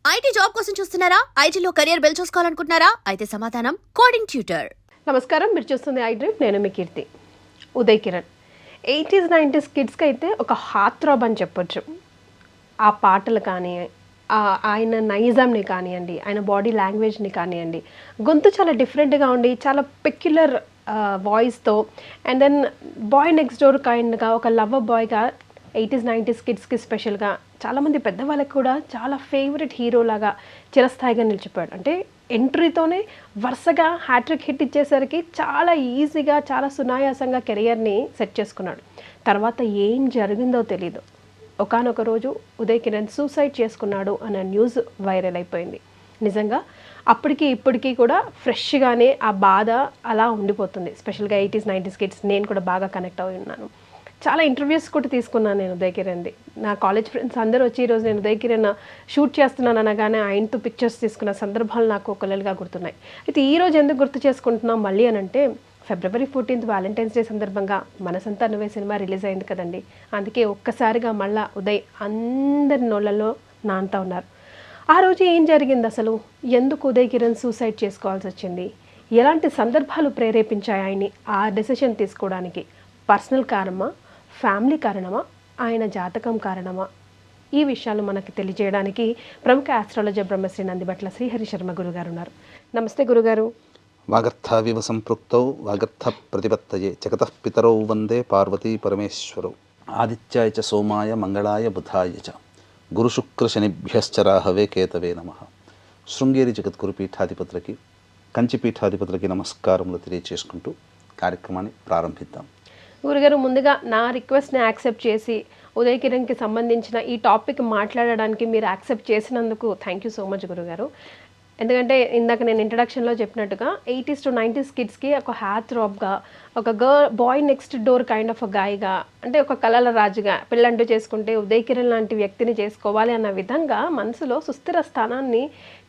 IT job కోసం చూస్తున్నారా? ఐటీలో కెరియర్ బిల్డ్ చూసుకోవాలనుకుంటున్నారా? అయితే సమాధానం కోడింగ్ ట్యూటర్. నమస్కారం, మీరు చూస్తుంది ఐ డ్రీమ్. నేను మీ కీర్తి. ఉదయ్ కిరణ్ 80s 90s కిడ్స్కి అయితే ఒక హార్ట్ థ్రాబ్ అని చెప్పొచ్చు. ఆ పాటలు కానీ, ఆయన నైజాంని కానివ్వండి, ఆయన బాడీ లాంగ్వేజ్ని కానివ్వండి, గొంతు చాలా డిఫరెంట్గా ఉండి చాలా పెక్యులర్ వాయిస్తో, and then boy next door కైండ్గా ఒక లవర్ బాయ్గా 80s 90s కిడ్స్కి స్పెషల్గా చాలామంది పెద్దవాళ్ళకి కూడా చాలా ఫేవరెట్ హీరోలాగా చిరస్థాయిగా నిలిచిపోయాడు. అంటే ఎంట్రీతోనే వరుసగా హ్యాట్రిక్ హిట్ ఇచ్చేసరికి చాలా ఈజీగా, చాలా సునాయాసంగా కెరియర్ని సెట్ చేసుకున్నాడు. తర్వాత ఏం జరిగిందో తెలీదు. ఒకానొక రోజు ఉదయ్ కిరణ్ సూసైడ్ చేసుకున్నాడు అన్న న్యూస్ వైరల్ అయిపోయింది. నిజంగా అప్పటికి ఇప్పటికీ కూడా ఫ్రెష్గానే ఆ బాధ అలా ఉండిపోతుంది. స్పెషల్గా 80s 90s కిడ్స్ నేను కూడా బాగా కనెక్ట్ అయి ఉన్నాను. చాలా ఇంటర్వ్యూస్ కూడా తీసుకున్నాను నేను ఉదయ్ కిరణ్ది. నా కాలేజ్ ఫ్రెండ్స్ అందరూ వచ్చి ఈరోజు నేను ఉదయ్ కిరణ్ షూట్ చేస్తున్నాను అనగానే ఆయనతో పిక్చర్స్ తీసుకున్న సందర్భాలు నాకు ఒకళ్ళగా గుర్తున్నాయి. అయితే ఈరోజు ఎందుకు గుర్తు చేసుకుంటున్నాం మళ్ళీ అని అంటే, February 14th వ్యాలంటైన్స్ డే సందర్భంగా మనసంతా నువ్వే సినిమా రిలీజ్ అయింది కదండి. అందుకే ఒక్కసారిగా మళ్ళా ఉదయ్ అందరి నోళ్ళలో నానుతా ఉన్నారు. ఆ రోజు ఏం జరిగింది అసలు? ఎందుకు ఉదయ్ కిరణ్ సూసైడ్ చేసుకోవాల్సి వచ్చింది? ఎలాంటి సందర్భాలు ప్రేరేపించాయి ఆయన్ని ఆ డెసిషన్ తీసుకోవడానికి? పర్సనల్ కారణమా, ఫ్యామిలీ కారణమా, ఆయన జాతకం కారణమా? ఈ విషయాలు మనకి తెలియజేయడానికి ప్రముఖ ఆస్ట్రాలజర్ బ్రహ్మశ్రీ నందిబట్ల శ్రీహరి శర్మ గురుగారు ఉన్నారు. నమస్తే గురుగారు. వాగర్థావివ సంపృక్తౌ వాగర్థ ప్రతిపత్తయే జగతః పితరౌ వందే పార్వతీ పరమేశ్వరౌ ఆదిత్యాయ చ సోమాయ మంగళాయ బుధాయ చ గురుశుక్ర శనిభ్యశ్చ రాహవే కేతవే నమః. శృంగేరి జగద్గురు పీఠాధిపతులకి, కంచి పీఠాధిపతులకి నమస్కారములు తెలియచేసుకుంటూ కార్యక్రమాన్ని ప్రారంభిద్దాం. గురుగారు, ముందుగా నా రిక్వెస్ట్ని యాక్సెప్ట్ చేసి ఉదయ్ కిరణ్కి సంబంధించిన ఈ టాపిక్ మాట్లాడడానికి మీరు యాక్సెప్ట్ చేసినందుకు థ్యాంక్ యూ సో మచ్ గురుగారు. ఎందుకంటే ఇందాక నేను ఇంట్రడక్షన్లో చెప్పినట్టుగా 80s to 90s కిడ్స్కి ఒక హార్ట్ థ్రాబ్గా, ఒక boy next door kind of a గాయగా, అంటే ఒక కళల రాజుగా, పెళ్ళంటూ చేసుకుంటే ఉదయ్ కిరణ్ లాంటి వ్యక్తిని చేసుకోవాలి అన్న విధంగా మనసులో సుస్థిర స్థానాన్ని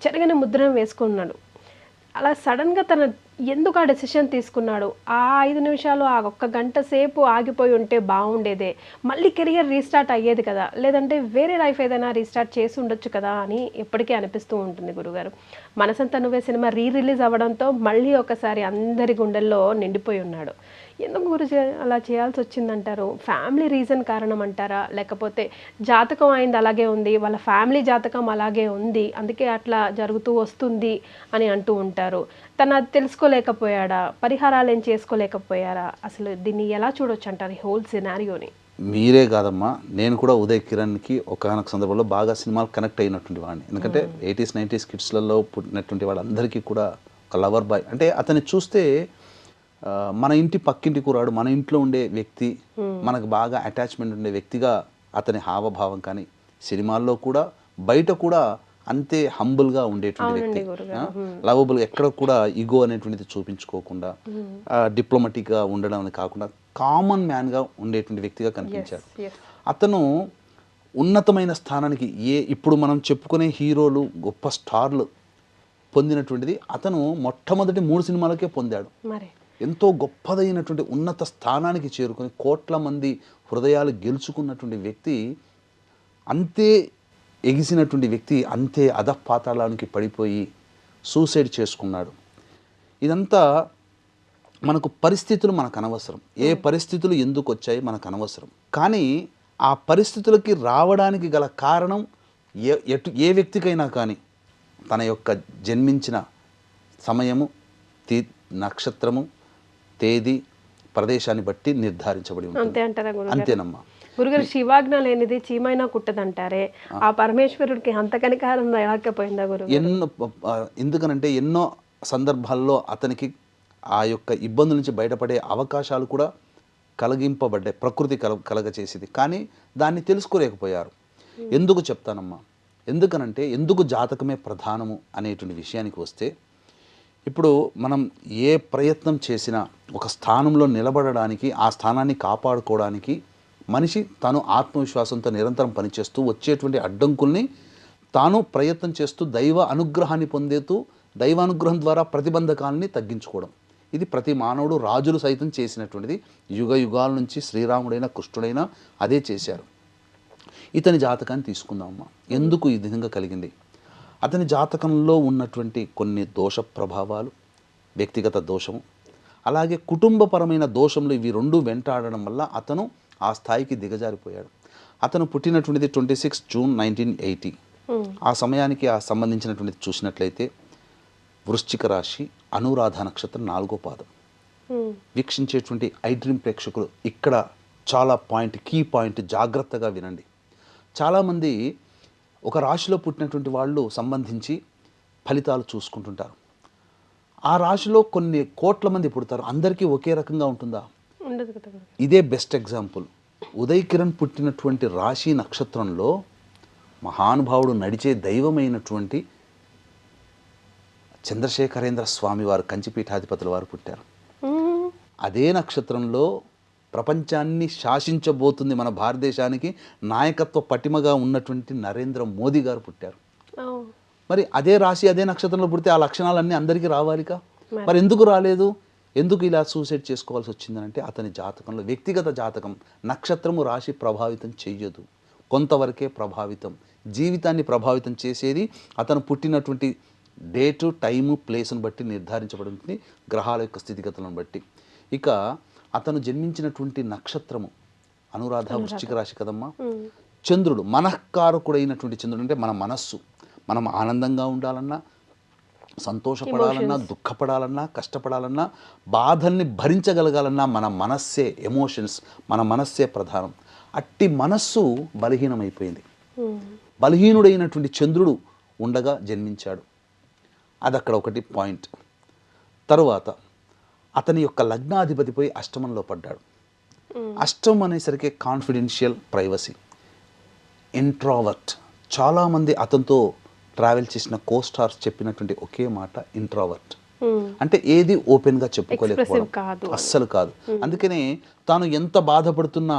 చెరగని ముద్రను వేసుకున్నాడు. అలా సడన్గా తన ఎందుకు ఆ డెసిషన్ తీసుకున్నాడు? ఆ 5 నిమిషాలు, ఆ ఒక్క గంట సేపు ఆగిపోయి ఉంటే బాగుండేదే, మళ్ళీ కెరియర్ రీస్టార్ట్ అయ్యేది కదా, లేదంటే వేరే లైఫ్ ఏదైనా రీస్టార్ట్ చేసి ఉండొచ్చు కదా అని ఎప్పటికీ అనిపిస్తూ ఉంటుంది గురుగారు. మనసంతా నువ్వే సినిమా రిలీజ్ అవ్వడంతో మళ్ళీ ఒకసారి అందరి గుండెల్లో నిండిపోయి ఉన్నాడు. ఎందుకు గురుజీ అలా చేయాల్సి వచ్చిందంటారు? ఫ్యామిలీ రీజన్ కారణం అంటారా? లేకపోతే జాతకం అయింది అలాగే ఉంది, వాళ్ళ ఫ్యామిలీ జాతకం అలాగే ఉంది, అందుకే అట్లా జరుగుతూ వస్తుంది అని అంటూ ఉంటారు. తను అది తెలుసుకోలేకపోయాడా? పరిహారాలు ఏం చేసుకోలేకపోయారా? అసలు దీన్ని ఎలా చూడొచ్చు అంటారు ఈ హోల్ సినారియోని? మీరే కాదమ్మా, నేను కూడా ఉదయ్ కిరణ్కి ఒకనొక సందర్భంలో బాగా సినిమాలు కనెక్ట్ అయినటువంటి వాడిని. ఎందుకంటే 80s 90s కిడ్స్లలో పుట్టినటువంటి వాళ్ళందరికీ కూడా ఒక లవర్ బాయ్ అంటే, అతన్ని చూస్తే మన ఇంటి పక్కింటి కూరాడు, మన ఇంట్లో ఉండే వ్యక్తి, మనకు బాగా అటాచ్మెంట్ ఉండే వ్యక్తిగా అతని హావభావం కానీ, సినిమాల్లో కూడా బయట కూడా అంతే హంబుల్గా ఉండేటువంటి వ్యక్తి, లవబుల్, ఎక్కడ కూడా ఈగో అనేటువంటిది చూపించుకోకుండా డిప్లొమాటిక్గా ఉండడం అని కాకుండా కామన్ మ్యాన్గా ఉండేటువంటి వ్యక్తిగా కనిపించాడు. అతను ఉన్నతమైన స్థానానికి ఇప్పుడు మనం చెప్పుకునే హీరోలు, గొప్ప స్టార్లు పొందినటువంటిది అతను మొట్టమొదటి 3 సినిమాలకే పొందాడు. ఎంతో గొప్పదైనటువంటి ఉన్నత స్థానానికి చేరుకొని కోట్ల మంది హృదయాలు గెలుచుకున్నటువంటి వ్యక్తి, అంతే ఎగిసినటువంటి వ్యక్తి అంతే అధపాతాళానికి పడిపోయి సూసైడ్ చేసుకున్నాడు. ఇదంతా మనకు పరిస్థితులు మనకు అనవసరం, ఏ పరిస్థితులు ఎందుకు వచ్చాయి మనకు అనవసరం, కానీ ఆ పరిస్థితులకి రావడానికి గల కారణం ఏ వ్యక్తికైనా కానీ తన యొక్క జన్మించిన సమయము, నక్షత్రము, తేదీ, ప్రదేశాన్ని బట్టి నిర్ధారించబడి ఉంటుంది. అంతేనమ్మా గురుగారు. శివాజ్ఞ లేనిది చీమైనా కుట్టదంటారే, ఆ పరమేశ్వరుడికి అంత కనికారం రాకపోయిందా గురు? ఎందుకనంటే ఎన్నో సందర్భాల్లో అతనికి ఆ యొక్క ఇబ్బందుల నుంచి బయటపడే అవకాశాలు కూడా కలిగింపబడ్డాయి, ప్రకృతి కలగచేసింది, కానీ దాన్ని తెలుసుకోలేకపోయారు. ఎందుకు చెప్తానమ్మా, ఎందుకనంటే ఎందుకు జాతకమే ప్రధానము అనేటువంటి విషయానికి వస్తే, ఇప్పుడు మనం ఏ ప్రయత్నం చేసినా ఒక స్థానంలో నిలబడడానికి, ఆ స్థానాన్ని కాపాడుకోవడానికి మనిషి తాను ఆత్మవిశ్వాసంతో నిరంతరం పనిచేస్తూ వచ్చేటువంటి అడ్డంకుల్ని తాను ప్రయత్నం చేస్తూ దైవ అనుగ్రహాన్ని పొందేతూ దైవానుగ్రహం ద్వారా ప్రతిబంధకాలని తగ్గించుకోవడం, ఇది ప్రతి మానవుడు, రాజులు సైతం చేసినటువంటిది. యుగ యుగాల నుంచి శ్రీరాముడైనా కృష్ణుడైనా అదే చేశారు. ఇతని జాతకాన్ని తీసుకుందామమ్మా. ఎందుకు ఈ విధంగా కలిగింది? అతని జాతకంలో ఉన్నటువంటి కొన్ని దోష ప్రభావాలు, వ్యక్తిగత దోషము, అలాగే కుటుంబపరమైన దోషములు ఇవి రెండు వెంటాడడం వల్ల అతను ఆ స్థాయికి దిగజారిపోయాడు. అతను పుట్టినటువంటిది 26 జూన్ 1980. ఆ సమయానికి ఆ సంబంధించినటువంటిది చూసినట్లయితే వృశ్చిక రాశి, అనురాధ నక్షత్రం 4వ పాదం. వీక్షించేటువంటి ఐ డ్రీమ్ ప్రేక్షకులు ఇక్కడ చాలా కీ పాయింట్ జాగ్రత్తగా వినండి. చాలామంది ఒక రాశిలో పుట్టినటువంటి వాళ్ళు సంబంధించి ఫలితాలు చూసుకుంటుంటారు. ఆ రాశిలో కొన్ని కోట్ల మంది పుడతారు, అందరికీ ఒకే రకంగా ఉంటుందా? ఉండదు కదా. ఇదే బెస్ట్ ఎగ్జాంపుల్. ఉదయ్ కిరణ్ పుట్టినటువంటి రాశి నక్షత్రంలో మహానుభావుడు, నడిచే దైవమైనటువంటి చంద్రశేఖరేంద్ర స్వామి వారు, కంచిపీఠాధిపతుల వారు పుట్టారు. అదే నక్షత్రంలో ప్రపంచాన్ని శాసించబోతుంది, మన భారతదేశానికి నాయకత్వ పటిమగా ఉన్నటువంటి నరేంద్ర మోదీ గారు పుట్టారు. మరి అదే రాశి అదే నక్షత్రంలో పుడితే ఆ లక్షణాలన్నీ అందరికీ రావాలిగా. మరి ఎందుకు రాలేదు? ఎందుకు ఇలా సూసైడ్ చేసుకోవాల్సి వచ్చిందనంటే అతని జాతకంలో, వ్యక్తిగత జాతకం, నక్షత్రము రాశి ప్రభావితం చెయ్యదు, కొంతవరకే ప్రభావితం. జీవితాన్ని ప్రభావితం చేసేది అతను పుట్టినటువంటి డేటు, టైము, ప్లేస్ను బట్టి నిర్ధారించబడుతుంది, గ్రహాల యొక్క స్థితిగతులను బట్టి. ఇక అతను జన్మించినటువంటి నక్షత్రము అనురాధ, వృశ్చిక రాశి కదమ్మా. చంద్రుడు మనఃకారకుడైనటువంటి చంద్రుడు అంటే మన మనస్సు. మనం ఆనందంగా ఉండాలన్నా, సంతోషపడాలన్నా, దుఃఖపడాలన్నా, కష్టపడాలన్నా, బాధల్ని భరించగలగాలన్నా మన మనస్సే, ఎమోషన్స్, మన మనస్సే ప్రధానం. అట్టి మనస్సు బలహీనమైపోయింది. బలహీనుడైనటువంటి చంద్రుడు ఉండగా జన్మించాడు. అది అక్కడ ఒకటి పాయింట్. తరువాత అతని యొక్క లగ్నాధిపతిపై అష్టమంలో పడ్డాడు. అష్టమం అనేసరికి కాన్ఫిడెన్షియల్, ప్రైవసీ, ఇంట్రావర్ట్. చాలామంది అతనితో ట్రావెల్ చేసిన కోస్టార్స్ చెప్పినటువంటి ఒకే మాట ఇంట్రావర్ట్. అంటే ఏది ఓపెన్గా చెప్పుకోలేకపోవడం, అస్సలు కాదు. అందుకనే తాను ఎంత బాధపడుతున్నా,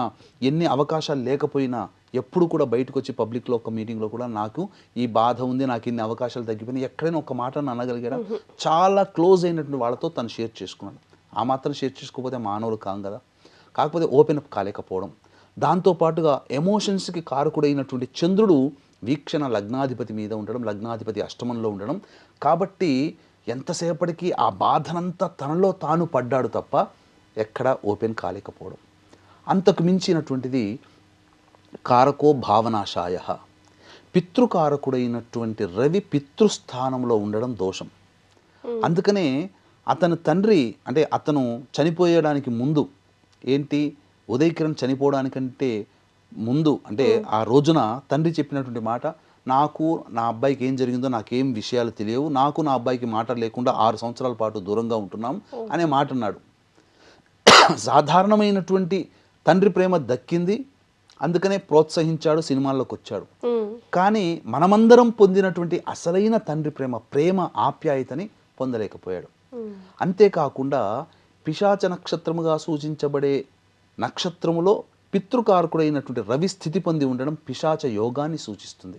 ఎన్ని అవకాశాలు లేకపోయినా ఎప్పుడు కూడా బయటకు వచ్చి పబ్లిక్లో ఒక మీటింగ్లో కూడా నాకు ఈ బాధ ఉంది, నాకు ఇన్ని అవకాశాలు తగ్గిపోయినాయి, ఎక్కడైనా ఒక మాట అనగలిగాడు. చాలా క్లోజ్ అయినటువంటి వాళ్ళతో తను షేర్ చేసుకున్నాడు. ఆ మాత్రం షేర్ చేసుకోకపోతే మానవులు కాం కదా. కాకపోతే ఓపెన్ అప్ కాలేకపోవడం, దాంతోపాటుగా ఎమోషన్స్కి కారకుడైనటువంటి చంద్రుడు వీక్షణ లగ్నాధిపతి మీద ఉండడం, లగ్నాధిపతి అష్టమంలో ఉండడం, కాబట్టి ఎంతసేపటికి ఆ బాధనంతా తనలో తాను పడ్డాడు తప్ప ఎక్కడా ఓపెన్ కాలేకపోవడం. అంతకు మించినటువంటిది కారకో భావనాశాయ, పితృకారకుడైనటువంటి రవి పితృస్థానంలో ఉండడం దోషం. అందుకనే అతని తండ్రి, అంటే అతను చనిపోయడానికి ముందు, ఏంటి ఉదయ్ కిరణ్ చనిపోవడానికంటే ముందు, అంటే ఆ రోజున తండ్రి చెప్పినటువంటి మాట, నాకు నా అబ్బాయికి ఏం జరిగిందో నాకేం విషయాలు తెలియవు, నాకు నా అబ్బాయికి మాట లేకుండా 6 సంవత్సరాల పాటు దూరంగా ఉంటున్నాం అనే మాట అన్నాడు. సాధారణమైనటువంటి తండ్రి ప్రేమ దక్కింది, అందుకనే ప్రోత్సహించాడు, సినిమాల్లోకి వచ్చాడు. కానీ మనమందరం పొందినటువంటి అసలైన తండ్రి ప్రేమ ఆప్యాయతని పొందలేకపోయాడు. అంతేకాకుండా పిశాచ నక్షత్రముగా సూచించబడే నక్షత్రములో పితృకారకుడైనటువంటి రవి స్థితి పొంది ఉండడం పిశాచ యోగాన్ని సూచిస్తుంది.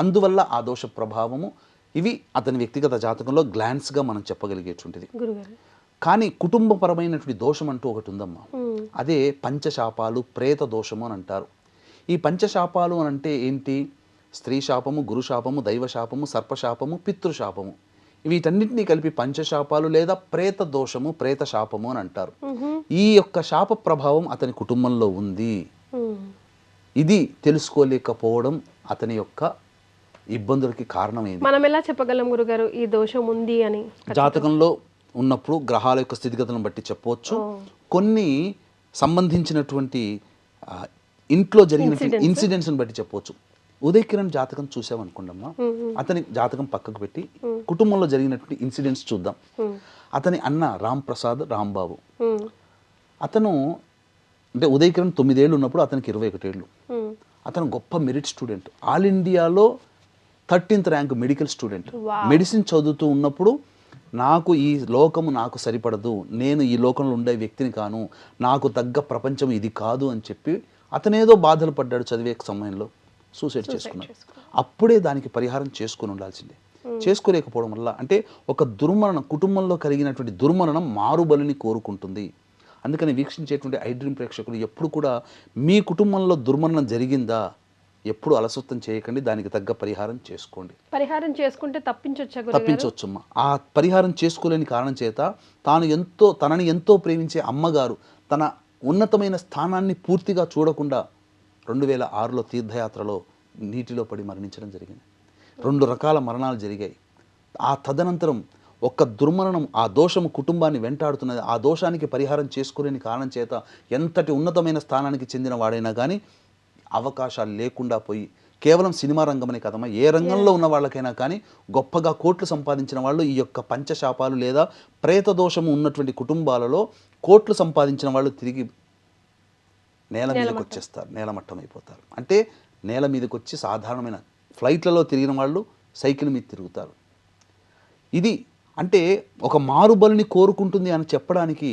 అందువల్ల ఆ దోష ప్రభావము, ఇవి అతని వ్యక్తిగత జాతకంలో గ్లాన్స్గా మనం చెప్పగలిగేటువంటిది. కానీ కుటుంబపరమైనటువంటి దోషం అంటూ ఒకటి ఉందమ్మా. అదే పంచశాపాలు, ప్రేత దోషము అని అంటారు. ఈ పంచశాపాలు అని అంటే ఏంటి? స్త్రీ శాపము, గురుశాపము, దైవశాపము, సర్పశాపము, పితృశాపము. వీటన్నిటినీ కలిపి పంచశాపాలు లేదా ప్రేత దోషము, ప్రేత శాపము అని అంటారు. ఈ యొక్క శాప ప్రభావం అతని కుటుంబంలో ఉంది. ఇది తెలుసుకోలేకపోవడం అతని యొక్క ఇబ్బందులకి కారణమైంది. మనం ఎలా చెప్పగలం గురుగారు ఈ దోషం ఉంది అని? జాతకంలో ఉన్నప్పుడు గ్రహాల యొక్క స్థితిగతులను బట్టి చెప్పవచ్చు. కొన్ని సంబంధించినటువంటి ఇంట్లో జరిగిన ఇన్సిడెంట్స్ని బట్టి చెప్పవచ్చు. ఉదయ్ కిరణ్ జాతకం చూసామనుకోండమ్మా, అతని జాతకం పక్కకు పెట్టి కుటుంబంలో జరిగినటువంటి ఇన్సిడెంట్స్ చూద్దాం. అతని అన్న రామ్ ప్రసాద్ రాంబాబు, అతను అంటే ఉదయ్ కిరణ్ 9 ఏళ్ళు ఉన్నప్పుడు అతనికి 21 ఏళ్ళు. అతను గొప్ప మెరిట్ స్టూడెంట్, ఆల్ ఇండియాలో 13th rank medical student. Medicine చదువుతూ ఉన్నప్పుడు నాకు ఈ లోకము నాకు సరిపడదు, నేను ఈ లోకంలో ఉండే వ్యక్తిని కాను, నాకు తగ్గ ప్రపంచం ఇది కాదు అని చెప్పి అతనేదో బాధలు పడ్డాడు చదివే సమయంలో, సూసైడ్ చేసుకున్నాడు. అప్పుడే దానికి పరిహారం చేసుకుని ఉండాల్సిందే. చేసుకోలేకపోవడం వల్ల, అంటే ఒక దుర్మరణం, కుటుంబంలో కలిగినటువంటి దుర్మరణం మారుబలిని కోరుకుంటుంది. అందుకని వీక్షించేటువంటి ఐ డ్రీమ్ ప్రేక్షకులు ఎప్పుడు కూడా మీ కుటుంబంలో దుర్మరణం జరిగిందా, ఎప్పుడు అలసత్వం చేయకండి, దానికి తగ్గ పరిహారం చేసుకోండి. పరిహారం చేసుకుంటే తప్పించొచ్చా గురుగారు? తప్పించవచ్చమ్మా. ఆ పరిహారం చేసుకోలేని కారణం చేత తనని ఎంతో ప్రేమించే అమ్మగారు తన ఉన్నతమైన స్థానాన్ని పూర్తిగా చూడకుండా 2006లో తీర్థయాత్రలో నీటిలో పడి మరణించడం జరిగింది. 2 రకాల మరణాలు జరిగాయి. ఆ తదనంతరం ఒక్క దుర్మరణం, ఆ దోషము కుటుంబాన్ని వెంటాడుతున్నది. ఆ దోషానికి పరిహారం చేసుకోలేని కారణం చేత ఎంతటి ఉన్నతమైన స్థానానికి చెందిన వాడైనా కానీ అవకాశాలు లేకుండా పోయి, కేవలం సినిమా రంగమనే కదమ్మా, ఏ రంగంలో ఉన్న వాళ్ళకైనా కానీ గొప్పగా కోట్లు సంపాదించిన వాళ్ళు ఈ యొక్క పంచశాపాలు లేదా ప్రేత దోషము ఉన్నటువంటి కుటుంబాలలో కోట్లు సంపాదించిన వాళ్ళు తిరిగి నేల మీదకి వచ్చేస్తారు, నేలమట్టం అయిపోతారు. అంటే నేల మీదకి వచ్చి సాధారణమైన ఫ్లైట్లలో తిరిగిన వాళ్ళు సైకిల్ మీద తిరుగుతారు. ఇది అంటే ఒక మారుబలిని కోరుకుంటుంది అని చెప్పడానికి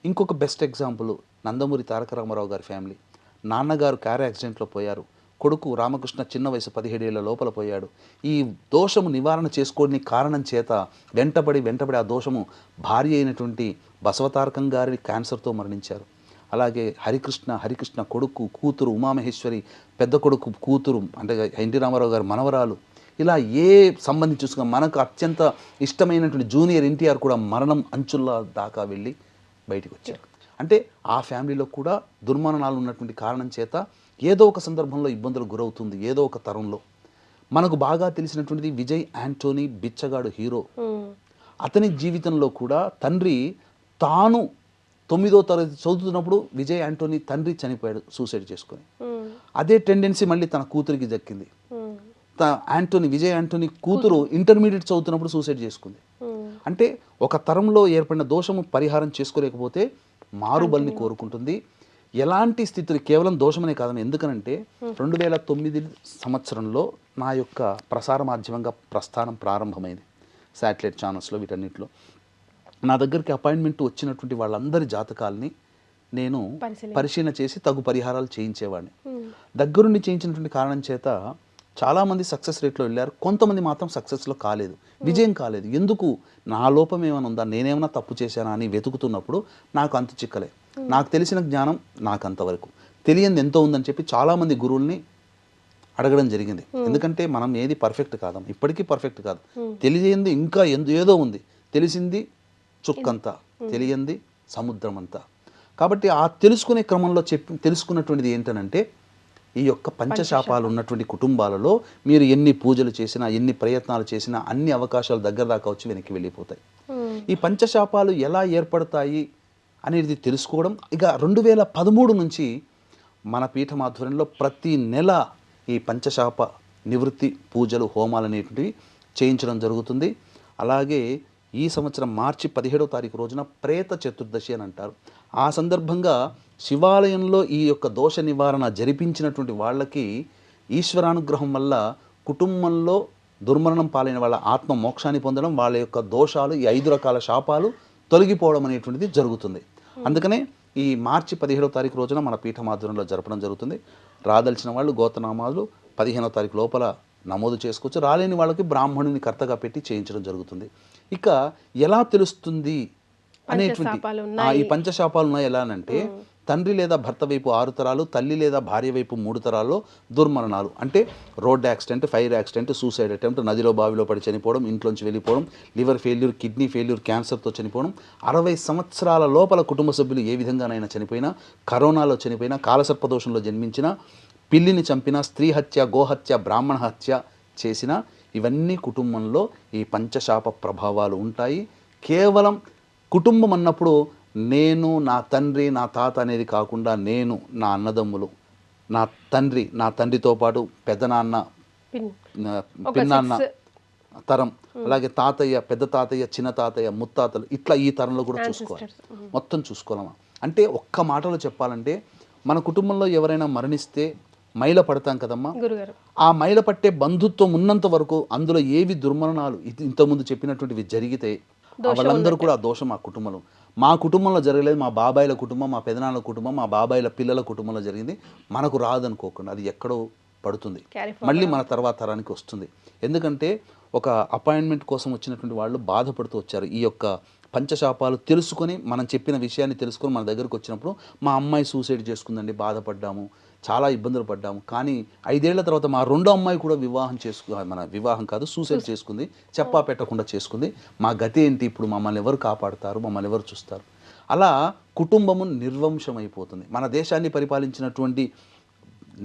ఇంకొక బెస్ట్ ఎగ్జాంపుల్ నందమూరి తారక రామారావు గారి ఫ్యామిలీ. నాన్నగారు కారు యాక్సిడెంట్లో పోయారు, కొడుకు రామకృష్ణ చిన్న వయసు 17 ఏళ్ల లోపల పోయాడు. ఈ దోషము నివారణ చేసుకోని కారణం చేత వెంటబడి ఆ దోషము భార్య అయినటువంటి బసవతారకం గారి క్యాన్సర్తో మరణించారు. అలాగే హరికృష్ణ కొడుకు, కూతురు ఉమామహేశ్వరి, పెద్ద కొడుకు కూతురు అంటే ఎన్టీ రామారావు గారి మనవరాలు, ఇలా ఏ సంబంధించి చూసుకున్నా మనకు అత్యంత ఇష్టమైనటువంటి జూనియర్ ఎన్టీఆర్ కూడా మరణం అంచుల దాకా వెళ్ళి బయటికి వచ్చారు. అంటే ఆ ఫ్యామిలీలో కూడా దుర్మరణాలు ఉన్నటువంటి కారణం చేత ఏదో ఒక సందర్భంలో ఇబ్బందులు గురవుతుంది. ఏదో ఒక తరంలో మనకు బాగా తెలిసినటువంటిది విజయ్ యాంటోనీ బిచ్చగాడు హీరో. అతని జీవితంలో కూడా తండ్రి తాను 9వ తరగతి చదువుతున్నప్పుడు విజయ్ యాంటోనీ తండ్రి చనిపోయాడు సూసైడ్ చేసుకొని. అదే టెండెన్సీ మళ్ళీ తన కూతురికి దక్కింది. విజయ్ యాంటోనీ కూతురు ఇంటర్మీడియట్ చదువుతున్నప్పుడు సూసైడ్ చేసుకుంది. అంటే ఒక తరంలో ఏర్పడిన దోషము పరిహారం చేసుకోలేకపోతే మారుబలిని కోరుకుంటుంది. ఎలాంటి స్థితులు కేవలం దోషమనే కాదని, ఎందుకనంటే 2009 సంవత్సరంలో నా యొక్క ప్రసార మాధ్యమంగా ప్రస్థానం ప్రారంభమైంది. శాటిలైట్ ఛానల్స్లో వీటన్నిటిలో నా దగ్గరికి అపాయింట్మెంట్ వచ్చినటువంటి వాళ్ళందరి జాతకాలని నేను పరిశీలన చేసి తగు పరిహారాలు చేయించేవాడిని. దగ్గరుండి చేయించినటువంటి కారణం చేత చాలామంది సక్సెస్ రేట్లో వెళ్ళారు, కొంతమంది మాత్రం సక్సెస్లో కాలేదు, విజయం కాలేదు. ఎందుకు, నా లోపం ఏమైనా ఉందా, నేనేమైనా తప్పు చేశానా అని వెతుకుతున్నప్పుడు నాకు అంతు చిక్కలే. నాకు తెలిసిన జ్ఞానం నాకు అంతవరకు, తెలియంది ఎంతో ఉందని చెప్పి చాలామంది గురువుల్ని అడగడం జరిగింది. ఎందుకంటే మనం ఏది పర్ఫెక్ట్ కాదాం, ఇప్పటికీ పర్ఫెక్ట్ కాదు. తెలియంది ఇంకా ఏదో ఉంది, తెలిసింది చుక్కంతా, తెలియంది సముద్రం అంతా. కాబట్టి ఆ తెలుసుకునే క్రమంలో తెలుసుకున్నటువంటిది ఏంటనంటే, ఈ యొక్క పంచశాపాలు ఉన్నటువంటి కుటుంబాలలో మీరు ఎన్ని పూజలు చేసినా, ఎన్ని ప్రయత్నాలు చేసినా అన్ని అవకాశాలు దగ్గర దాకా వచ్చి వెనక్కి వెళ్ళిపోతాయి. ఈ పంచశాపాలు ఎలా ఏర్పడతాయి అనేది తెలుసుకోవడం. ఇక 2013 నుంచి మన పీఠం ఆధ్వర్యంలో ప్రతి నెల ఈ పంచశాప నివృత్తి పూజలు, హోమాలు అనేటువంటివి చేయించడం జరుగుతుంది. అలాగే ఈ సంవత్సరం మార్చి 17వ తారీఖు రోజున ప్రేత చతుర్దశి అని అంటారు. ఆ సందర్భంగా శివాలయంలో ఈ యొక్క దోష నివారణ జరిపించినటువంటి వాళ్ళకి ఈశ్వరానుగ్రహం వల్ల కుటుంబంలో దుర్మరణం పాలైన వాళ్ళ ఆత్మ మోక్షాన్ని పొందడం, వాళ్ళ యొక్క దోషాలు, ఈ 5 రకాల శాపాలు తొలగిపోవడం అనేటువంటిది జరుగుతుంది. అందుకనే ఈ మార్చి 17వ తారీఖు రోజున మన పీఠం ఆధ్వర్యంలో జరపడం జరుగుతుంది. రాదలిచిన వాళ్ళు గోత్రనామాలు 15వ తారీఖు లోపల నమోదు చేసుకోవచ్చు. రాలేని వాళ్ళకి బ్రాహ్మణుని కర్తగా పెట్టి చేయించడం జరుగుతుంది. ఇక ఎలా తెలుస్తుంది అనేటువంటి ఈ పంచశాపాలు ఉన్నాయి ఎలా అంటే, తండ్రి లేదా భర్త వైపు 6 తరాలు, తల్లి లేదా భార్య వైపు 3 తరాల్లో దుర్మరణాలు అంటే road accident, fire accident, suicide attempt, నదిలో బావిలో పడి చనిపోవడం, ఇంట్లోంచి వెళ్ళిపోవడం, లివర్ ఫెయిల్యూర్, కిడ్నీ ఫెయిల్యూర్, క్యాన్సర్తో చనిపోవడం, 60 సంవత్సరాల లోపల కుటుంబ సభ్యులు ఏ విధంగానైనా చనిపోయినా, కరోనాలో చనిపోయినా, కాలసర్పదోషంలో జన్మించిన, పిల్లిని చంపిన, స్త్రీ హత్య, గోహత్య, బ్రాహ్మణ హత్య చేసిన, ఇవన్నీ కుటుంబంలో ఈ పంచశాప ప్రభావాలు ఉంటాయి. కేవలం కుటుంబం అన్నప్పుడు నేను, నా తండ్రి, నా తాత అనేది కాకుండా నేను, నా అన్నదమ్ములు, నా తండ్రితో పాటు పెద్దనాన్న, పిన్నాన్న తరం, అలాగే తాతయ్య, పెద్ద తాతయ్య, చిన్న తాతయ్య, ముత్తాతలు, ఇట్లా ఈ తరంలో కూడా చూసుకోవాలి. మొత్తం చూసుకోవాలమ్మా. అంటే ఒక్క మాటలో చెప్పాలంటే, మన కుటుంబంలో ఎవరైనా మరణిస్తే మైల పడతాం కదమ్మా, ఆ మైల పట్టే బంధుత్వం ఉన్నంత వరకు అందులో ఏవి దుర్మరణాలు ఇంతకుముందు చెప్పినటువంటివి జరిగితే వాళ్ళందరూ కూడా ఆ దోషం ఆ కుటుంబంలో. మా కుటుంబంలో జరగలేదు, మా బాబాయిల కుటుంబం, మా పెదనాన్న కుటుంబం, మా బాబాయిల పిల్లల కుటుంబంలో జరిగింది, మనకు రాదనుకోకుండా అది ఎక్కడో పడుతుంది, మళ్ళీ మన తర్వాత తరానికి వస్తుంది. ఎందుకంటే ఒక అపాయింట్మెంట్ కోసం వచ్చినటువంటి వాళ్ళు బాధపడుతూ వచ్చారు. ఈ యొక్క పంచశాపాలు తెలుసుకొని మనం చెప్పిన విషయాన్ని తెలుసుకొని మన దగ్గరకు వచ్చినప్పుడు మా అమ్మాయి సూసైడ్ చేసుకుందండి, బాధపడ్డాము, చాలా ఇబ్బందులు పడ్డాము, కానీ 5 ఏళ్ల తర్వాత మా రెండో అమ్మాయి కూడా వివాహం కాదు సూసైడ్ చేసుకుంది, చెప్పా పెట్టకుండా చేసుకుంది, మా గతి ఏంటి, ఇప్పుడు మమ్మల్ని ఎవరు కాపాడుతారు, మమ్మల్ని ఎవరు చూస్తారు. అలా కుటుంబము నిర్వంశమైపోతుంది. మన దేశాన్ని పరిపాలించినటువంటి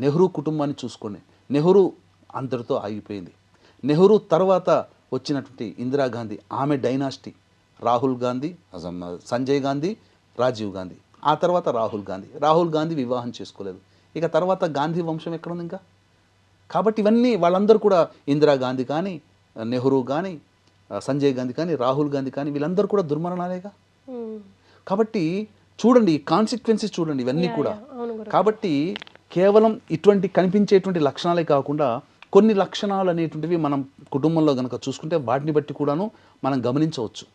నెహ్రూ కుటుంబాన్ని చూసుకోండి, నెహ్రూ అంతటితో ఆగిపోయింది. నెహ్రూ తర్వాత వచ్చినటువంటి ఇందిరాగాంధీ, ఆమె డైనాసిటీ, రాహుల్ గాంధీ, సంజయ్ గాంధీ, రాజీవ్ గాంధీ, ఆ తర్వాత రాహుల్ గాంధీ వివాహం చేసుకోలేదు. ఇక తర్వాత గాంధీ వంశం ఎక్కడుంది ఇంకా? కాబట్టి ఇవన్నీ వాళ్ళందరూ కూడా ఇందిరాగాంధీ కానీ, నెహ్రూ కానీ, సంజయ్ గాంధీ కానీ, రాహుల్ గాంధీ కానీ, వీళ్ళందరూ కూడా దుర్మరణాలేగా. కాబట్టి చూడండి, కాన్సిక్వెన్సెస్ చూడండి ఇవన్నీ కూడా. కాబట్టి కేవలం ఇటువంటి కనిపించేటువంటి లక్షణాలే కాకుండా కొన్ని లక్షణాలు అనేటువంటివి మనం కుటుంబంలో కనుక చూసుకుంటే వాటిని బట్టి కూడాను మనం గమనించవచ్చు.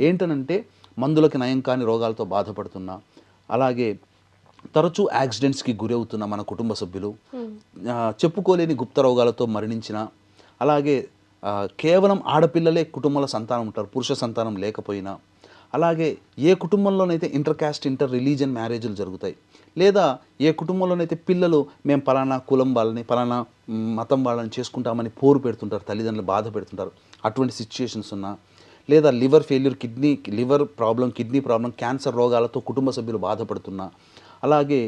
ఏంటనంటే మందులకి నయం కాని రోగాలతో బాధపడుతున్నా, అలాగే తరచూ యాక్సిడెంట్స్కి గురవుతున్న మన కుటుంబ సభ్యులు, చెప్పుకోలేని గుప్త రోగాలతో మరణించిన, అలాగే కేవలం ఆడపిల్లలే కుటుంబంలో సంతానం ఉంటారు, పురుష సంతానం లేకపోయినా, అలాగే ఏ కుటుంబంలోనైతే ఇంటర్ క్యాస్ట్ ఇంటర్ రిలీజియన్ మ్యారేజ్లు జరుగుతాయి, లేదా ఏ కుటుంబంలోనైతే పిల్లలు మేము పలానా కులం వాళ్ళని పలానా మతం వాళ్ళని చేసుకుంటామని పోరు పెడుతుంటారు, తల్లిదండ్రులు బాధ పెడుతుంటారు, అటువంటి సిచ్యుయేషన్స్ ఉన్నా, లేదా liver failure, liver problem, kidney problem, cancer రోగాలతో కుటుంబ సభ్యులు బాధపడుతున్నా, అలాగే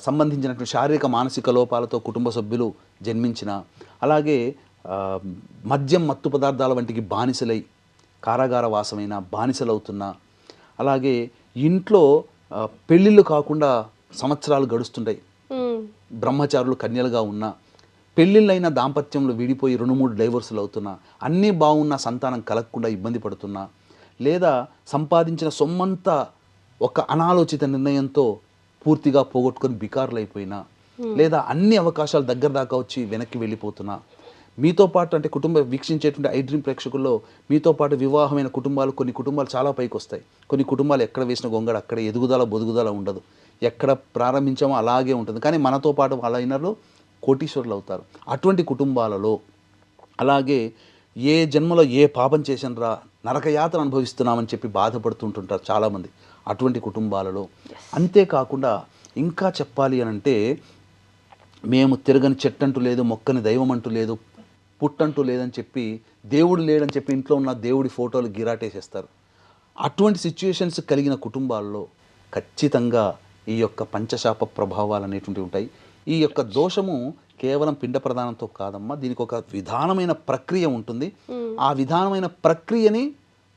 సంబంధించినటువంటి శారీరక మానసిక లోపాలతో కుటుంబ సభ్యులు జన్మించిన, అలాగే మద్యం మత్తు పదార్థాల వంటికి బానిసలై కారాగార వాసమైన బానిసలవుతున్నా, అలాగే ఇంట్లో పెళ్ళిళ్ళు కాకుండా సంవత్సరాలు గడుస్తుంటాయి, బ్రహ్మచారులు కన్యలుగా ఉన్నా, పెళ్ళిళ్ళైన దాంపత్యంలో విడిపోయి 2-3 డైవర్సులు అవుతున్నా, అన్నీ బాగున్న సంతానం కలగకుండా ఇబ్బంది పడుతున్నా, లేదా సంపాదించిన సొమ్మంతా ఒక అనాలోచిత నిర్ణయంతో పూర్తిగా పోగొట్టుకొని బికారులు అయిపోయినా, లేదా అన్ని అవకాశాలు దగ్గర దాకా వచ్చి వెనక్కి వెళ్ళిపోతున్నా, మీతో పాటు అంటే వీక్షించేటువంటి ఐ డ్రీమ్ ప్రేక్షకుల్లో మీతో పాటు వివాహమైన కుటుంబాలు, కొన్ని కుటుంబాలు చాలా పైకి వస్తాయి, కొన్ని కుటుంబాలు ఎక్కడ వేసిన గొంగడ అక్కడ ఎదుగుదల బొదుగుదల ఉండదు, ఎక్కడ ప్రారంభించామో అలాగే ఉంటుంది, కానీ మనతో పాటు వాళ్ళ అయినర్లు కోటీశ్వరులు అవుతారు. అటువంటి కుటుంబాలలో, అలాగే ఏ జన్మలో ఏ పాపం చేసినరా నరకయాతన అనుభవిస్తున్నామని చెప్పి బాధపడుతుంటుంటారు చాలామంది, అటువంటి కుటుంబాలలో. అంతేకాకుండా ఇంకా చెప్పాలి అని అంటే, మేము తిరగని చెట్టంటూ లేదు, మొక్కని దైవం అంటూ లేదు, పుట్టంటూ లేదని చెప్పి, దేవుడు లేడని చెప్పి ఇంట్లో ఉన్న దేవుడి ఫోటోలు గిరాటేసేస్తారు. అటువంటి సిచ్యుయేషన్స్ కలిగిన కుటుంబాల్లో ఖచ్చితంగా ఈ యొక్క పంచశాప ప్రభావాలు అనేటువంటివి ఉంటాయి. ఈ యొక్క దోషము కేవలం పిండ ప్రదానంతో కాదమ్మా, దీనికి ఒక విధానమైన ప్రక్రియ ఉంటుంది. ఆ విధానమైన ప్రక్రియని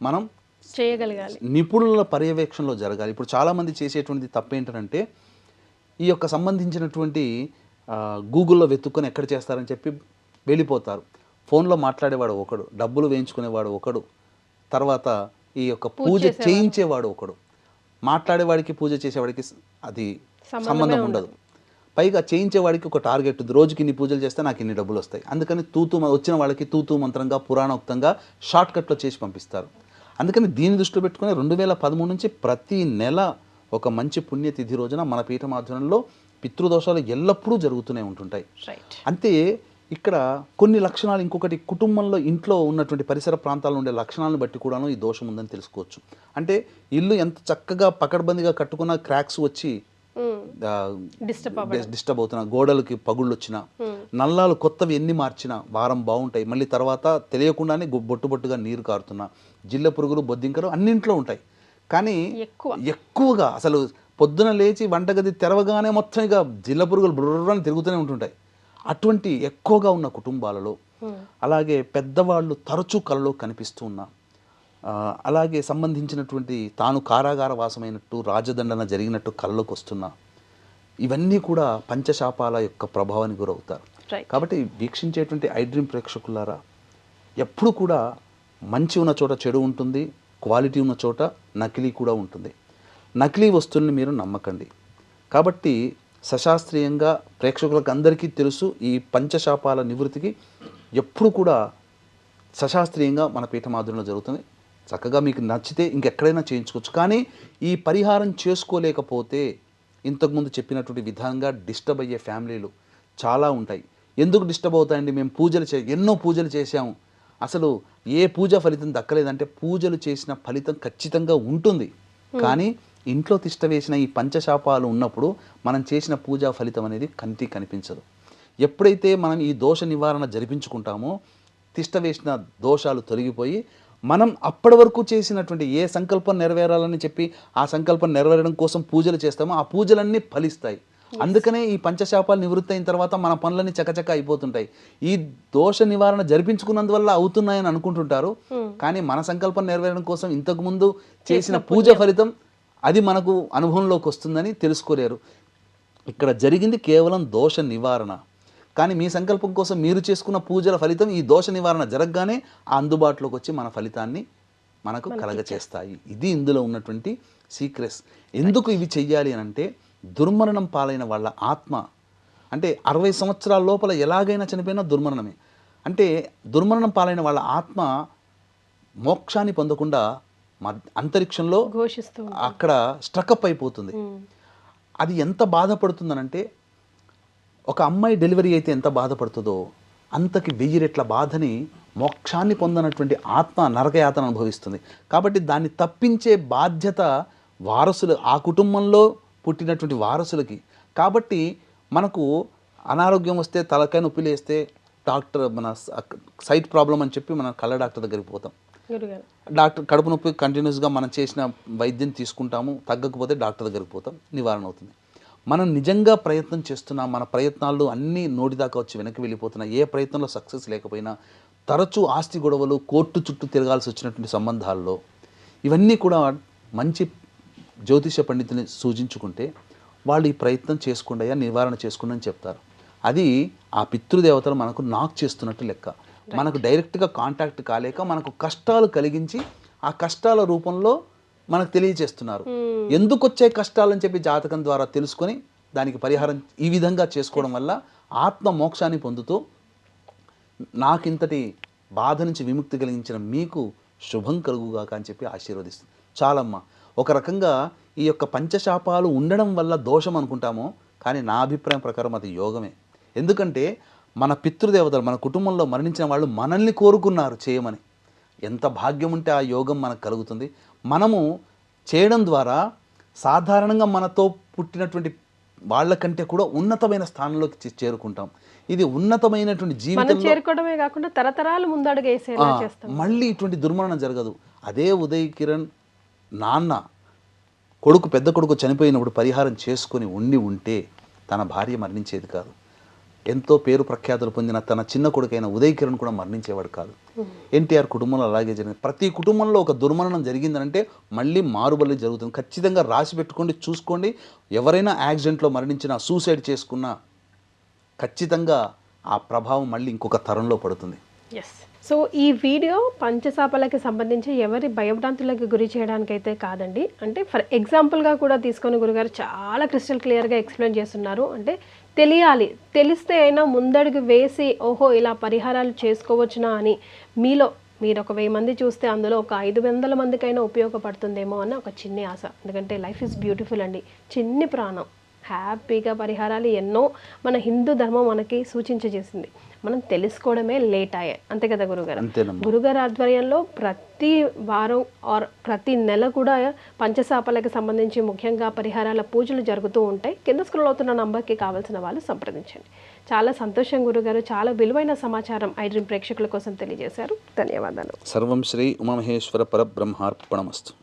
మనం చేయగలగాలి, నిపుణుల పర్యవేక్షణలో జరగాలి. ఇప్పుడు చాలామంది చేసేటువంటి తప్పేంటంటే, ఈ యొక్క సంబంధించినటువంటి గూగుల్లో వెతుక్కొని ఎక్కడ చేస్తారని చెప్పి వెళ్ళిపోతారు. ఫోన్లో మాట్లాడేవాడు ఒకడు, డబ్బులు వేయించుకునేవాడు ఒకడు, తర్వాత ఈ యొక్క పూజ చేయించేవాడు ఒకడు, మాట్లాడేవాడికి పూజ చేసేవాడికి అది సంబంధం ఉండదు. పైగా చేయించేవాడికి ఒక టార్గెట్ ఉంది, రోజుకి ఇన్ని పూజలు చేస్తే నాకు ఇన్ని డబ్బులు వస్తాయి, అందుకని వచ్చిన వాళ్ళకి తూతూ మంత్రంగా పురాణోక్తంగా షార్ట్కట్లో చేసి పంపిస్తారు. అందుకని దీన్ని దృష్టిలో పెట్టుకుని 2013 నుంచి ప్రతి నెల ఒక మంచి పుణ్యతిథి రోజున మన పీఠం ఆధ్వర్యంలో పితృదోషాలు ఎల్లప్పుడూ జరుగుతూనే ఉంటుంటాయి. అంతే ఇక్కడ కొన్ని లక్షణాలు, ఇంకొకటి కుటుంబంలో ఇంట్లో ఉన్నటువంటి పరిసర ప్రాంతాల్లో ఉండే లక్షణాలను బట్టి కూడాను ఈ దోషం ఉందని తెలుసుకోవచ్చు. అంటే ఇల్లు ఎంత చక్కగా పకడ్బందీగా కట్టుకున్నా క్రాక్స్ వచ్చి డిస్టర్బ్ అవుతున్నా, గోడలకి పగుళ్ళు వచ్చినా, నల్లాలు కొత్తవి ఎన్ని మార్చినా వారం బాగుంటాయి, మళ్ళీ తర్వాత తెలియకుండానే బొట్టుగా నీరు కారుతున్నా, జిల్ల పురుగులు బొద్దింకలు అన్నింట్లో ఉంటాయి, కానీ ఎక్కువగా అసలు పొద్దున లేచి వంటగది తెరవగానే మొత్తం ఇక జిల్ల పురుగులు బుర్రని తిరుగుతూనే ఉంటుంటాయి. అటువంటి ఎక్కువగా ఉన్న కుటుంబాలలో, అలాగే పెద్దవాళ్ళు తరచూ కలలో కనిపిస్తూ ఉన్నా, అలాగే సంబంధించినటువంటి తాను కారాగార వాసమైనట్టు రాజదండన జరిగినట్టు కళ్ళలోకి వస్తున్నా, ఇవన్నీ కూడా పంచశాపాల యొక్క ప్రభావానికి గురవుతారు. కాబట్టి వీక్షించేటువంటి ఐ డ్రీమ్ ప్రేక్షకులారా, ఎప్పుడు కూడా మంచి ఉన్న చోట చెడు ఉంటుంది, క్వాలిటీ ఉన్న చోట నకిలీ కూడా ఉంటుంది. నకిలీ వస్తువుల్ని మీరు నమ్మకండి. కాబట్టి సశాస్త్రీయంగా ప్రేక్షకులకు అందరికీ తెలుసు, ఈ పంచశాపాల నివృత్తికి ఎప్పుడు కూడా సశాస్త్రీయంగా మన పీఠమాధుర్యంలో జరుగుతుంది. చక్కగా మీకు నచ్చితే ఇంకెక్కడైనా చేయించుకోవచ్చు. కానీ ఈ పరిహారం చేసుకోలేకపోతే ఇంతకుముందు చెప్పినటువంటి విధంగా డిస్టర్బ్ అయ్యే ఫ్యామిలీలు చాలా ఉంటాయి. ఎందుకు డిస్టర్బ్ అవుతాయండి? మేము ఎన్నో పూజలు చేశాము, అసలు ఏ పూజ ఫలితం దక్కలేదంటే పూజలు చేసిన ఫలితం ఖచ్చితంగా ఉంటుంది. కానీ ఇంట్లో తిష్ట వేసిన ఈ పంచశాపాలు ఉన్నప్పుడు మనం చేసిన పూజా ఫలితం అనేది కంటికి కనిపించదు. ఎప్పుడైతే మనం ఈ దోష నివారణ జరిపించుకుంటామో తిష్ట వేసిన దోషాలు తొలగిపోయి మనం అప్పటి వరకు చేసినటువంటి ఏ సంకల్పం నెరవేరాలని చెప్పి ఆ సంకల్పం నెరవేరడం కోసం పూజలు చేస్తామో ఆ పూజలన్నీ ఫలిస్తాయి. అందుకనే ఈ పంచశాపాలు నివృత్తి అయిన తర్వాత మన పనులన్నీ చకచక అయిపోతుంటాయి. ఈ దోష నివారణ జరిపించుకున్నందువల్ల అవుతున్నాయని అనుకుంటుంటారు. కానీ మన సంకల్పం నెరవేరడం కోసం ఇంతకుముందు చేసిన పూజ ఫలితం అది మనకు అనుభవంలోకి వస్తుందని తెలుసుకోలేరు. ఇక్కడ జరిగింది కేవలం దోష నివారణ. కానీ మీ సంకల్పం కోసం మీరు చేసుకున్న పూజల ఫలితం ఈ దోష నివారణ జరగగానే ఆ అందుబాటులోకి వచ్చి మన ఫలితాన్ని మనకు కలగచేస్తాయి. ఇది ఇందులో ఉన్నటువంటి సీక్రెట్స్. ఎందుకు ఇవి చెయ్యాలి అని అంటే దుర్మరణం పాలైన వాళ్ళ ఆత్మ అంటే 60 సంవత్సరాల లోపల ఎలాగైనా చనిపోయినా దుర్మరణమే. అంటే దుర్మరణం పాలైన వాళ్ళ ఆత్మ మోక్షాన్ని పొందకుండా అంతరిక్షంలో అక్కడ స్ట్రకప్ అయిపోతుంది. అది ఎంత బాధపడుతుందనంటే ఒక అమ్మాయి డెలివరీ అయితే ఎంత బాధపడుతుందో అంతకి 1000 రెట్ల బాధని మోక్షాన్ని పొందనటువంటి ఆత్మ నరకయాతన అనుభవిస్తుంది. కాబట్టి దాన్ని తప్పించే బాధ్యత వారసులు, ఆ కుటుంబంలో పుట్టినటువంటి వారసులకి. కాబట్టి మనకు అనారోగ్యం వస్తే తలకాయ నొప్పి లేస్తే డాక్టర్ మన సైట్ ప్రాబ్లం అని చెప్పి మనం కళ్ళ డాక్టర్ దగ్గరికి పోతాం. డాక్టర్ కడుపు నొప్పి కంటిన్యూస్గా మనం చేసిన వైద్యం తీసుకుంటాము, తగ్గకపోతే డాక్టర్ దగ్గరికి పోతాం, నివారణ అవుతుంది. మనం నిజంగా ప్రయత్నం చేస్తున్నాం, మన ప్రయత్నాలు అన్నీ నోటి దాకా వచ్చి వెనక్కి వెళ్ళిపోతున్నా, ఏ ప్రయత్నంలో సక్సెస్ లేకపోయినా తరచూ ఆస్తి గొడవలు, కోర్టు చుట్టూ తిరగాల్సి వచ్చినటువంటి సంబంధాల్లో ఇవన్నీ కూడా మంచి జ్యోతిష పండితుని సూచించుకుంటే వాళ్ళు ఈ ప్రయత్నం చేసుకోండి, నివారణ చేసుకోండి అని చెప్తారు. అది ఆ పితృదేవతలు మనకు నాక్ చేస్తున్నట్టు లెక్క. మనకు డైరెక్ట్గా కాంటాక్ట్ కాలేక మనకు కష్టాలు కలిగించి ఆ కష్టాల రూపంలో మనకు తెలియజేస్తున్నారు. ఎందుకు వచ్చే కష్టాలని చెప్పి జాతకం ద్వారా తెలుసుకొని దానికి పరిహారం ఈ విధంగా చేసుకోవడం వల్ల ఆత్మ మోక్షాన్ని పొందుతూ నాకింతటి బాధ నుంచి విముక్తి కలిగించిన మీకు శుభం కలుగుగాక అని చెప్పి ఆశీర్వదిస్తుంది. చాలమ్మా. ఒక రకంగా ఈ యొక్క పంచశాపాలు ఉండడం వల్ల దోషం అనుకుంటామో, కానీ నా అభిప్రాయం ప్రకారం అది యోగమే. ఎందుకంటే మన పితృదేవతలు మన కుటుంబంలో మరణించిన వాళ్ళు మనల్ని కోరుకున్నారు చేయమని. ఎంత భాగ్యం ఉంటే ఆ యోగం మనకు కలుగుతుంది. మనము చేయడం ద్వారా సాధారణంగా మనతో పుట్టినటువంటి వాళ్ళకంటే కూడా ఉన్నతమైన స్థానంలోకి చేరుకుంటాం. ఇది ఉన్నతమైనటువంటి జీవితం చేరుకోవడమే కాకుండా తరతరాలు ముందడుగేసేలా చేస్తాం. మళ్ళీ ఇటువంటి దుర్మరణం జరగదు. అదే ఉదయ్ కిరణ్ నాన్న కొడుకు, పెద్ద కొడుకు చనిపోయినప్పుడు పరిహారం చేసుకొని ఉంటే తన భార్య మరణించేది కాదు. ఎంతో పేరు ప్రఖ్యాతులు పొందిన తన చిన్న కొడుకైన ఉదయ్ కిరణ్ కూడా మరణించేవాడు కాదు. ఎన్టీఆర్ కుటుంబంలో అలాగే జరిగింది. ప్రతి కుటుంబంలో ఒక దుర్మరణం జరిగిందనంటే మళ్ళీ మారుబల్లి జరుగుతుంది. ఖచ్చితంగా రాసి పెట్టుకోండి, చూసుకోండి. ఎవరైనా యాక్సిడెంట్లో మరణించినా, సూసైడ్ చేసుకున్నా ఖచ్చితంగా ఆ ప్రభావం మళ్ళీ ఇంకొక తరంలో పడుతుంది. ఎస్. సో ఈ వీడియో పంచశాపాలకి సంబంధించి ఎవరి భయభ్రాంతులకు గురి చేయడానికైతే కాదండి. అంటే ఫర్ ఎగ్జాంపుల్గా కూడా తీసుకొని గురుగారు చాలా క్రిస్టల్ క్లియర్గా ఎక్స్ప్లెయిన్ చేస్తున్నారు. అంటే తెలియాలి, తెలిస్తే అయినా ముందడుగు వేసి ఓహో ఇలా పరిహారాలు చేసుకోవచ్చునా అని మీరు ఒక 1000 మంది చూస్తే అందులో ఒక 500 మందికైనా ఉపయోగపడుతుందేమో అన్న ఒక చిన్ని ఆశ. ఎందుకంటే లైఫ్ ఈజ్ బ్యూటిఫుల్ అండి. చిన్ని ప్రాణం, హ్యాపీగా పరిహారాలు ఎన్నో మన హిందూ ధర్మం మనకి సూచించేసింది. మనం తెలుసుకోవడమే లేట్ అయ్యాయి. అంతే కదా గురుగారు? గురుగారు ఆధ్వర్యంలో ప్రతి వారం ఆర్ ప్రతి నెల కూడా పంచశాపాలకు సంబంధించి ముఖ్యంగా పరిహారాల పూజలు జరుగుతూ ఉంటాయి. కింద స్క్రోల్ అవుతున్న నంబర్కి కావాల్సిన వాళ్ళు సంప్రదించండి. చాలా సంతోషం గురుగారు. చాలా విలువైన సమాచారం ఐ డ్రీమ్ ప్రేక్షకుల కోసం తెలియజేశారు. ధన్యవాదాలు. సర్వం శ్రీ ఉమామహేశ్వర పరబ్రహ్మార్పణమస్తు.